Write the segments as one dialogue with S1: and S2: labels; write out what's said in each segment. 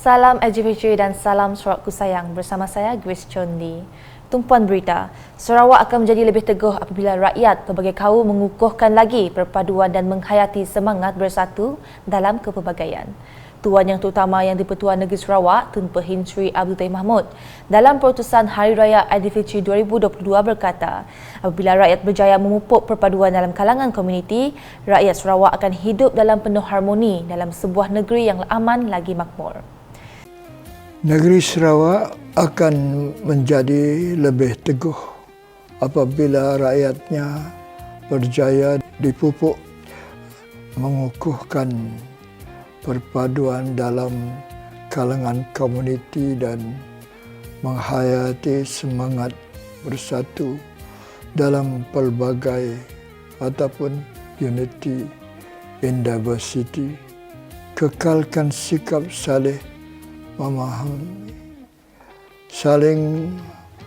S1: Salam LGBT dan salam Sarawakku sayang. Bersama saya Grace Chondi. Tumpuan berita, Sarawak akan menjadi lebih teguh apabila rakyat pelbagai kaum mengukuhkan lagi perpaduan dan menghayati semangat bersatu dalam kepelbagaian. Tuan Yang Terutama Yang di-Pertuan Negeri Sarawak, Tun Pehin Sri Abdul Tahir Mahmud, dalam perutusan Hari Raya Aidilfitri 2022 berkata, apabila rakyat berjaya memupuk perpaduan dalam kalangan komuniti, rakyat Sarawak akan hidup dalam penuh harmoni dalam sebuah negeri yang aman lagi makmur.
S2: Negeri Sarawak akan menjadi lebih teguh apabila rakyatnya berjaya dipupuk mengukuhkan perpaduan dalam kalangan komuniti dan menghayati semangat bersatu dalam pelbagai ataupun unity in diversity. Kekalkan sikap saling memahami, saling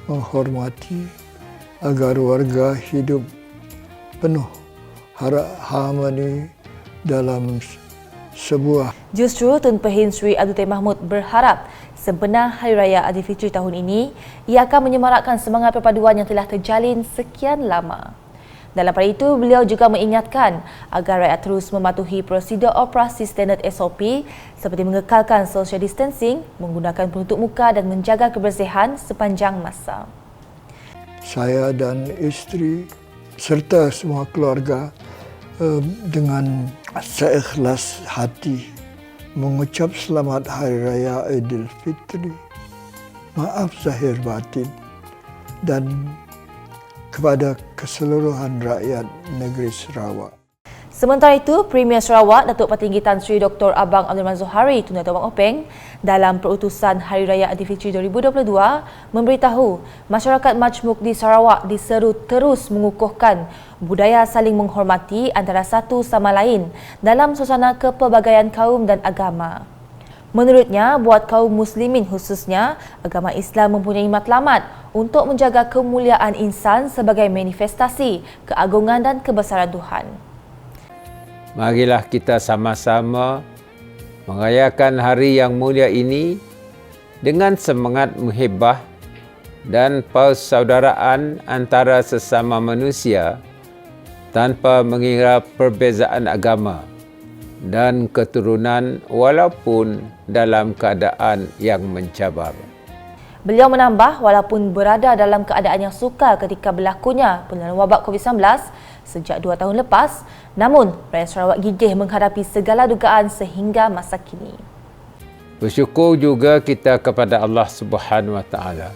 S2: menghormati agar warga hidup penuh harmoni dalam sebuah.
S1: Justru Tun Pehin Sri Abdul Tahir Mahmud berharap sempena Hari Raya Aidilfitri tahun ini, ia akan menyemarakkan semangat perpaduan yang telah terjalin sekian lama. Dalam pada itu, beliau juga mengingatkan agar rakyat terus mematuhi prosedur operasi standard SOP seperti mengekalkan social distancing, menggunakan penutup muka dan menjaga kebersihan sepanjang masa.
S2: Saya dan isteri serta semua keluarga dengan seikhlas hati mengucap selamat Hari Raya Aidilfitri. Maaf zahir batin dan kepada keseluruhan rakyat negeri Sarawak.
S1: Sementara itu, Premier Sarawak Datuk Petinggi Tan Sri Dr. Abang Abdul Rahman Zohari Tun Dr. Wang Openg dalam perutusan Hari Raya Aidilfitri 2022 memberitahu masyarakat majmuk di Sarawak diseru terus mengukuhkan budaya saling menghormati antara satu sama lain dalam suasana kepelbagaian kaum dan agama. Menurutnya, buat kaum muslimin khususnya, agama Islam mempunyai matlamat untuk menjaga kemuliaan insan sebagai manifestasi keagungan dan kebesaran Tuhan.
S3: Marilah kita sama-sama merayakan hari yang mulia ini dengan semangat muhibbah dan persaudaraan antara sesama manusia tanpa mengira perbezaan agama dan keturunan walaupun dalam keadaan yang mencabar.
S1: Beliau menambah, walaupun berada dalam keadaan yang sukar ketika berlakunya penularan wabak COVID-19 sejak 2 tahun lepas, namun rakyat Sarawak gigih menghadapi segala dugaan sehingga masa kini.
S3: Bersyukur juga kita kepada Allah Subhanahu Wa Taala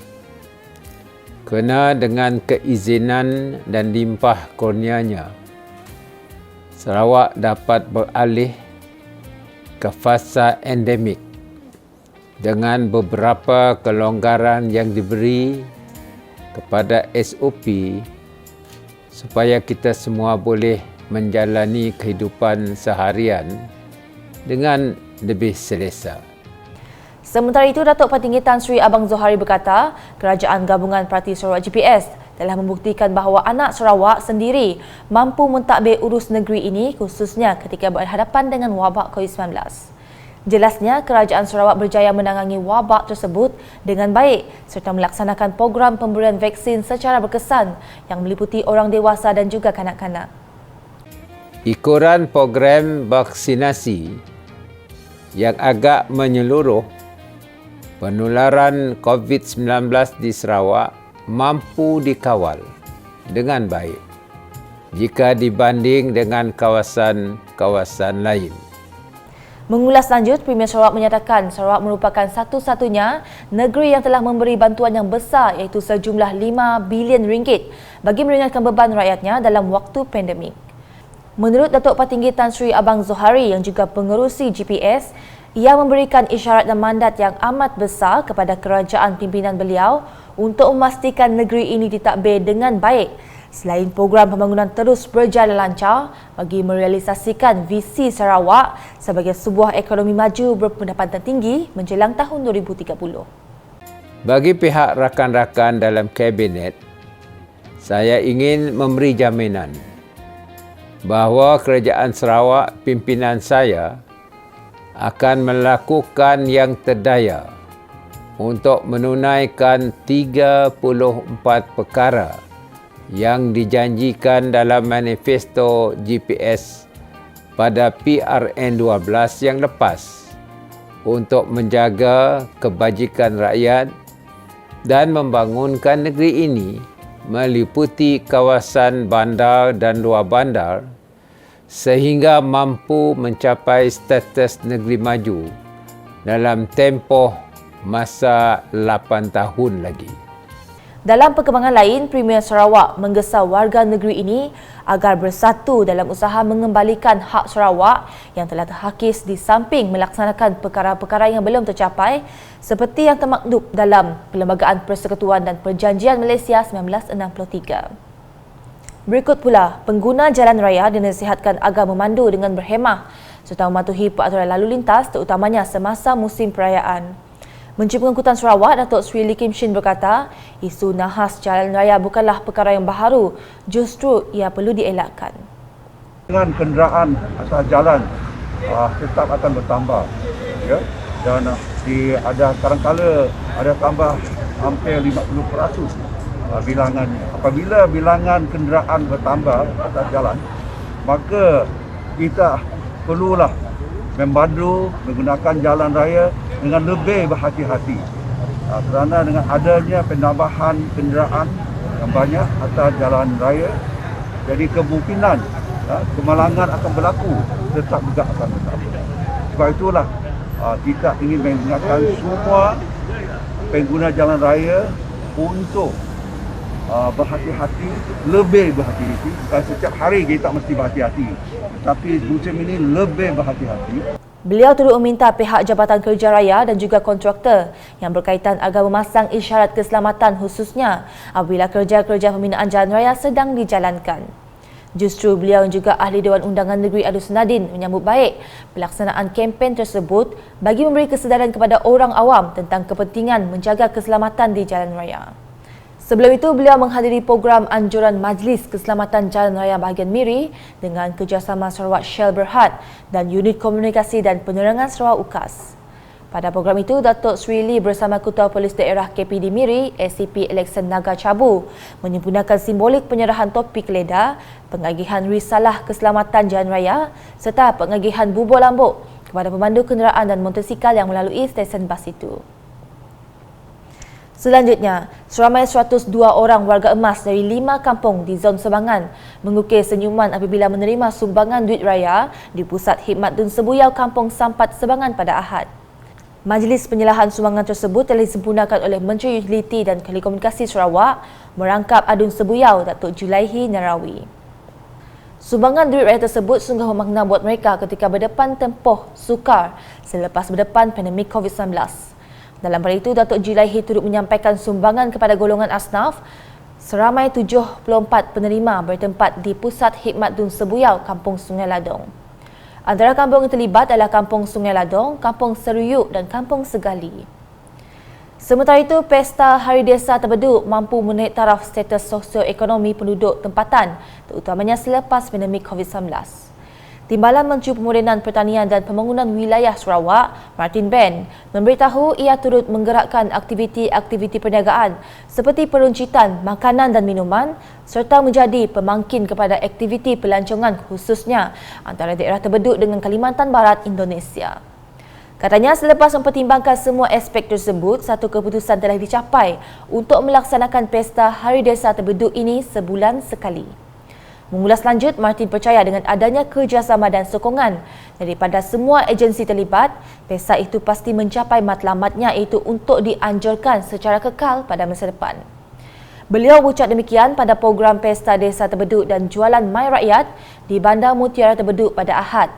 S3: kerana dengan keizinan dan limpah kurnianya, Sarawak dapat beralih ke fasa endemik dengan beberapa kelonggaran yang diberi kepada SOP supaya kita semua boleh menjalani kehidupan seharian dengan lebih selesa.
S1: Sementara itu, Datuk Petinggi Tan Sri Abang Zohari berkata, Kerajaan Gabungan Parti Sarawak GPS telah membuktikan bahawa anak Sarawak sendiri mampu mentadbir urus negeri ini khususnya ketika berhadapan dengan wabak COVID-19. Jelasnya, Kerajaan Sarawak berjaya menangangi wabak tersebut dengan baik serta melaksanakan program pemberian vaksin secara berkesan yang meliputi orang dewasa dan juga kanak-kanak.
S3: Ikuran program vaksinasi yang agak menyeluruh, penularan COVID-19 di Sarawak mampu dikawal dengan baik jika dibanding dengan kawasan-kawasan lain.
S1: Mengulas lanjut, Premier Sarawak menyatakan Sarawak merupakan satu-satunya negeri yang telah memberi bantuan yang besar iaitu sejumlah 5 bilion ringgit bagi meringankan beban rakyatnya dalam waktu pandemik. Menurut Datuk Petinggi Tan Sri Abang Zohari yang juga pengerusi GPS, ia memberikan isyarat dan mandat yang amat besar kepada kerajaan pimpinan beliau untuk memastikan negeri ini ditadbir dengan baik selain program pembangunan terus berjalan lancar bagi merealisasikan visi Sarawak sebagai sebuah ekonomi maju berpendapatan tinggi menjelang tahun 2030.
S3: Bagi pihak rakan-rakan dalam Kabinet, saya ingin memberi jaminan bahawa Kerajaan Sarawak pimpinan saya akan melakukan yang terdaya untuk menunaikan 34 perkara yang dijanjikan dalam manifesto GPS pada PRN 12 yang lepas untuk menjaga kebajikan rakyat dan membangunkan negeri ini meliputi kawasan bandar dan luar bandar sehingga mampu mencapai status negeri maju dalam tempoh masa 8 tahun lagi.
S1: Dalam perkembangan lain, Premier Sarawak menggesa warga negeri ini agar bersatu dalam usaha mengembalikan hak Sarawak yang telah terhakis di samping melaksanakan perkara-perkara yang belum tercapai seperti yang termaktub dalam Perlembagaan Persekutuan dan Perjanjian Malaysia 1963. Berikut pula, pengguna jalan raya dinasihatkan agar memandu dengan berhemah serta mematuhi peraturan lalu lintas terutamanya semasa musim perayaan. Menteri Pengangkutan Sarawak, Datuk Seri Lee Kim Shin berkata, isu nahas jalan raya bukanlah perkara yang baharu, justru ia perlu dielakkan.
S4: Dengan kenderaan atas jalan tetap akan bertambah, ya, dan ada kadang-kala ada tambah hampir 50% bilangannya. Apabila bilangan kenderaan bertambah atas jalan, maka kita perlulah membandu menggunakan jalan raya dengan lebih berhati-hati. Kerana dengan adanya penambahan kenderaan yang banyak atas jalan raya, jadi kemungkinan kemalangan akan berlaku tetap juga akan berlaku. Sebab itulah kita ingin mengingatkan semua pengguna jalan raya untuk berhati-hati, lebih berhati-hati. Bukan setiap hari kita mesti berhati-hati, tapi musim ini lebih berhati-hati.
S1: Beliau turut meminta pihak Jabatan Kerja Raya dan juga kontraktor yang berkaitan agar memasang isyarat keselamatan khususnya apabila kerja-kerja pembinaan jalan raya sedang dijalankan. Justru beliau dan juga Ahli Dewan Undangan Negeri Adus Nadin menyambut baik pelaksanaan kempen tersebut bagi memberi kesedaran kepada orang awam tentang kepentingan menjaga keselamatan di jalan raya. Sebelum itu, beliau menghadiri program anjuran Majlis Keselamatan Jalan Raya bahagian Miri dengan kerjasama Sarawak Shell Berhad dan Unit Komunikasi dan Penerangan Sarawak UKAS. Pada program itu, Datuk Seri Lee bersama Ketua Polis Daerah KPD Miri, ACP Alexan Naga Cabu, menyempurnakan simbolik penyerahan topi keleda, pengagihan risalah keselamatan jalan raya serta pengagihan bubur lambuk kepada pemandu kenderaan dan motosikal yang melalui stesen bas itu. Selanjutnya, seramai 102 orang warga emas dari 5 kampung di Zon Sebangan mengukir senyuman apabila menerima sumbangan duit raya di Pusat Khidmat Dun Sebuyau Kampung Sampat Sebangan pada Ahad. Majlis penyerahan sumbangan tersebut telah disempurnakan oleh Menteri Utiliti dan Telekomunikasi Sarawak merangkap Adun Sebuyau, Datuk Julaihi Narawi. Sumbangan duit raya tersebut sungguh bermakna buat mereka ketika berdepan tempoh sukar selepas berdepan pandemik COVID-19. Dalam pada itu, Datuk Julaihi turut menyampaikan sumbangan kepada golongan asnaf seramai 74 penerima bertempat di Pusat Khidmat Dun Sebuyau, Kampung Sungai Ladong. Antara kampung yang terlibat adalah Kampung Sungai Ladong, Kampung Seruyuk dan Kampung Segali. Sementara itu, Pesta Hari Desa Terbeduk mampu menaik taraf status sosioekonomi penduduk tempatan, terutamanya selepas pandemik COVID-19. Timbalan Menteri Pemodenan Pertanian dan Pembangunan Wilayah Sarawak, Martin Ben, memberitahu ia turut menggerakkan aktiviti-aktiviti perniagaan seperti peruncitan makanan dan minuman serta menjadi pemangkin kepada aktiviti pelancongan khususnya antara daerah Terbeduk dengan Kalimantan Barat, Indonesia. Katanya selepas mempertimbangkan semua aspek tersebut, satu keputusan telah dicapai untuk melaksanakan Pesta Hari Desa Terbeduk ini sebulan sekali. Mengulas lanjut, Martin percaya dengan adanya kerjasama dan sokongan daripada semua agensi terlibat, pesta itu pasti mencapai matlamatnya iaitu untuk dianjurkan secara kekal pada masa depan. Beliau berucap demikian pada program Pesta Desa Terbeduk dan Jualan My Rakyat di Bandar Mutiara Terbeduk pada Ahad.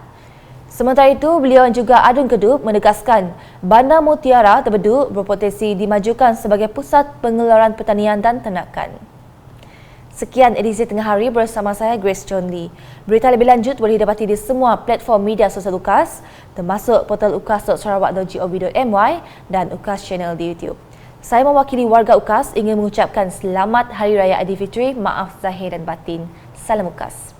S1: Sementara itu, beliau juga Adun Kedup menegaskan Bandar Mutiara Terbeduk berpotensi dimajukan sebagai pusat pengeluaran pertanian dan ternakan. Sekian edisi Tengah Hari bersama saya Grace John Lee. Berita lebih lanjut boleh didapati di semua platform media sosial UKAS termasuk portal ukas.sarawak.gov.my dan UKAS Channel di YouTube. Saya mewakili warga UKAS ingin mengucapkan selamat Hari Raya Aidilfitri, maaf zahir dan batin. Salam UKAS.